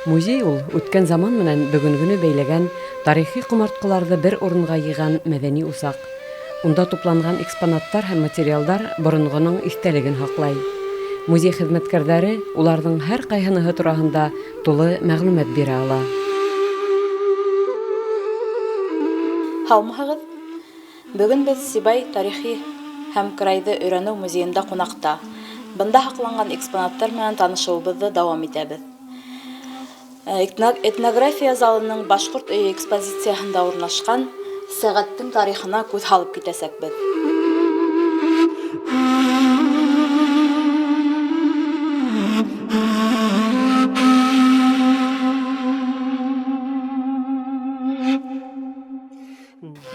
Музей ул үткән заман менән бөгөнгөнө бәйләгән тарихи ҡомартҡыларҙы бер урынға йыйған мәҙәни усаҡ. Унда тупланған экспонаттар һәм материалдар боронғоноң иҫтәлеген һаҡлай. Музей хеҙмәткәрҙәре уларҙың һәр ҡайһыныһы тураһында тулы мәғлүмәт бирә ала. Һаумыһығыҙ! Бөгөн беҙ Сибай тарихи һәм крайҙы өйрәнеү музейында ҡунаҡта. Бында һаҡланған экспонаттар менән танышыуыбыҙҙы дауам итәбеҙ. Этнография залының Башҡорт өйө экспозицияһында урынлашҡан сәғәттең тарихына күҙ һалып китәсәкбеҙ.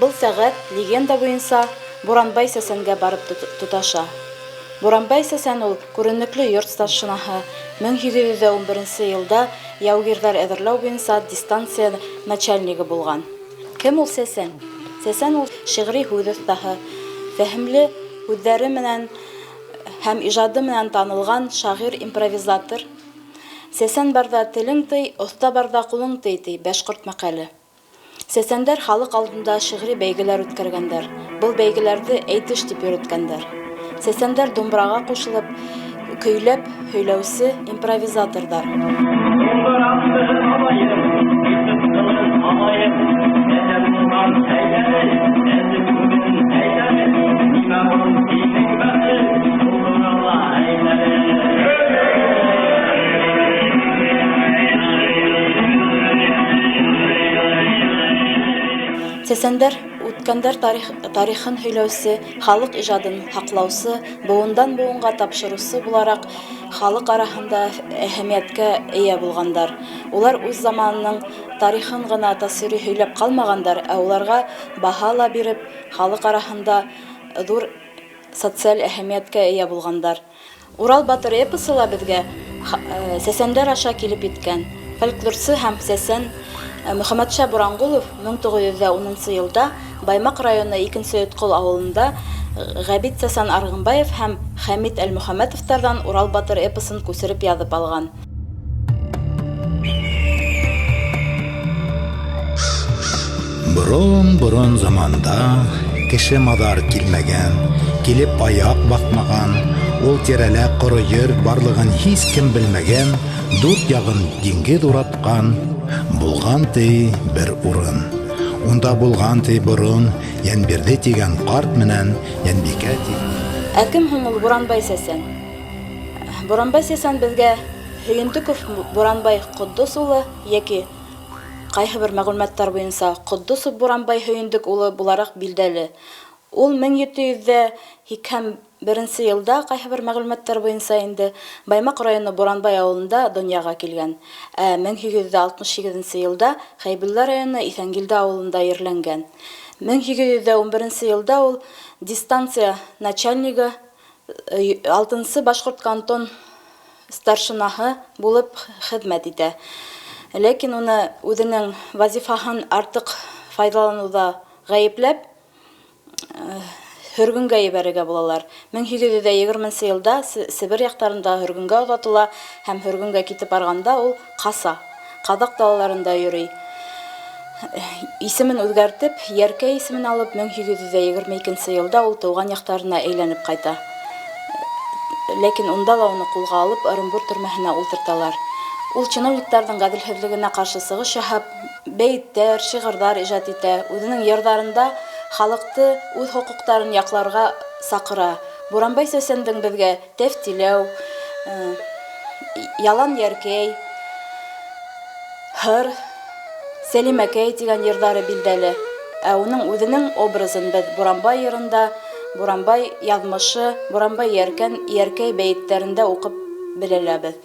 Был сәғәт легенда буйынса Буранбай сәсәнгә барып тоташа. Буранбай сәсән ул күренекле йорт старшинаһы, 1811 йылда яугирҙар әҙерләү буйынса дистанция начальнигы булған. Кем ул сәсән? Сәсән ул шиғри һүҙ оҫтаһы, фәһемле һүҙҙәре менән һәм ижады менән танылған шағир-импровизатор. Сәсән барҙа телең тый, оҫта барҙа ҡулың тый, ти башҡорт мәҡәле. Сәсәндәр халыҡ алдында шиғри бәйгеләр үткәргәндәр. Был бәйгеләрҙе әйтеш тип йөрөткәндәр. Сәсәндәр думбыраға ҡушылып, көйләп һөйләүсе импровизаторҙар. Сәсәндәр үткәндәр тарихын һөйләүсе, халыҡ ижадын һаҡлаусы, быуындан быуынға тапшырыусы булараҡ халыҡ араһында әһәмиәткә эйә булғандар. Улар үҙ заманының тарихын ғына тасвири һөйләп ҡалмағандар, ә уларға баһа ла биреп, халыҡ араһында ҙур социаль әһәмиәткә эйә булғандар. Урал батыр эпосы ла беҙгә сәсәндәр аша килеп еткән. Фольклорсы һәм сәсән Мөхәммәтша Буранғолов 1910 йылда Баймаҡ районы 2-нсе Өтҡол ауылында Ғәбит Сәсән Арғынбаев һәм Хәмит Әлмөхәмәтовтарҙан Урал батыр эпосын күсереп яҙып алған. Борон заманда кеше маҙар килмәгән, килеп аяҡ баҫмаған, ул тирәлә ҡоро ер барлығын һис кем белмәгән, дүрт яғын диңгеҙ уратҡан, булған ти бер урын. Унда булған ти борон, Йәнбирҙе тигән ҡарт менән Йәнбикә тигән. Ә кем һуң ул Буранбай сәсән? Буранбай сәсән беҙгә Һөйөнтөков Буранбай Ҡотдос улы, йәки ҡайһы бер мәғлүмәттәр буйынса Ҡотдосов Буранбай Һөйөнтөк улы булараҡ билдәле. Ул 1781 йылда ҡайһы бер мәғлүмәттәр буйынса инде Баймаҡ районы Буранбай ауылында донъяға килгән. 1868 йылда Хәйбулла районы Иҫәнгилде ауылында ерләнгән. 1811 йылда ул дистанция начальнигы 6-нсы Башҡорт кантон старшинаһы булып хеҙмәт итә. Ләкин уны үҙенең вазифаһын артыҡ файҙаланыуҙа ғәйепләп, һөргөнгә ебәрергә булалар. 1820 йылда Себер яҡтарында һөргөнгә оҙатыла һәм һөргөнгә китеп барғанда ул ҡаса, Ҡаҙаҡ далаларында йөрөй. Исемен үҙгәртеп, Йәркәй исемен алып, 1822 йылда ул тыуған яҡтарына әйләнеп ҡайта. Ләкин унда ла уны ҡулға алып, Ырымбур төрмәһенә ултырталар. Ул чиновниктарҙың ғәҙелһеҙлегенә ҡаршы сығыш яһап, бәйеттәр, шиғырҙар ижад итә. Үҙенең йырҙарында халыҡты үҙ хоҡуҡтарын яҡларға саҡыра. Буранбай сәсәндең беҙгә Тәфтиләү, Ялан Йәркәй, Һыр, Сәлимәкәй тигән йырҙары билдәле. Ә уның үҙенең образын беҙ Буранбай йырында, Буранбай яҙмышы, Буранбай Йәркәй бәйеттәрендә уҡып беләләбеҙ.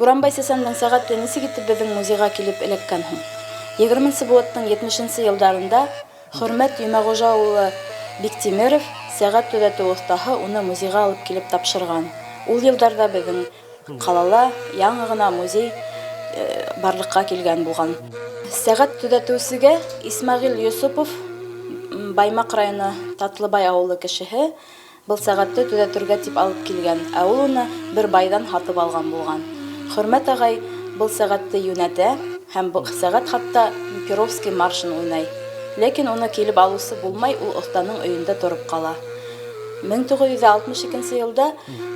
Буранбай Сәсәндең сәгате нисек итеп безнең музейга килеп эләккән һуң? 20-нче быуаттың 70-нче елдарында Хөрмәт Юмагужа улы Биктимеров, сәгать төҙәтеү остаһы, уны музейга алып килеп тапшырган. Ул елдарда безнең ҡалала яңы гына музей барлыҡҡа килгән булган. Сәгать төҙәтеүсегә Исмәғил Йосопов, Баймаҡ районы Татлыбай ауылы кешеһе, был сәгатте төҙәтергә тип алып килгән, ә ул уны бер байҙан һатып алған булган. Хөрмәт ағай был сәгатте йүнәтә һәм был сәгать хатта Перовский маршын уйнай. Ләкин уны килеп алыусы булмай, ул оҫтаның өйөндә тороп ҡала. 1962 елда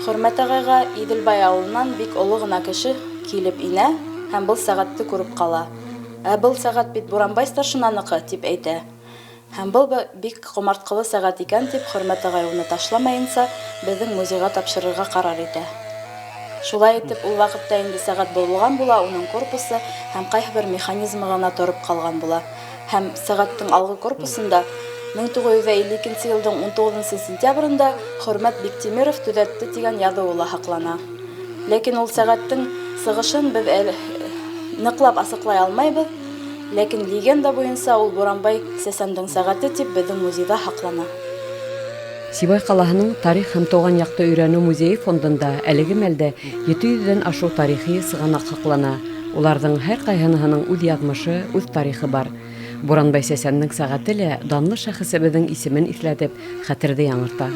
Хөрмәт ағайға Иҙелбай ауылынан бик оло ғына кеше килеп инә һәм был сәгатте күреп ҡала. Ә был сәгать бит Буранбай старшинаныҡы тип әйтә. Һәм был бик ҡомартҡылы сәгать икән тип Хөрмәт ағай уны ташламайынса беҙҙең музейға тапшырырға ҡарар итә. Шулай итеп, ул ваҡытта инде сәгать боҙолған була, уның корпусы һәм ҡайһы бер механизмы ғына тороп ҡалған була. Һәм сәғәттең алғы корпусында 1952 йылдың 19 сентябрында Хөрмәт Биктимеров төҙәтте тигән яҙыуы ла һаҡлана. Ләкин ул сәғәттең сығышын беҙ ныҡлап асыҡлай алмайбыҙ, ләкин легенда буйынса ул Буранбай Сәсәндең сәғәте тип беҙҙең музейҙа һаҡлана. Сибай ҡалаһының тарих һәм тыуған яҡты өйрәнеү музейы фондында әлеге мәлдә 700-дән ашыу тарихи сығанаҡ һаҡлана. Уларҙың һәр ҡайһыныһының үҙ яҙмышы, үҙ тарихы бар. Буранбай Сәсәндең сәғәте лә данлы шәхесебеҙҙең исемен иҫләтеп, хәтерҙе яңырта.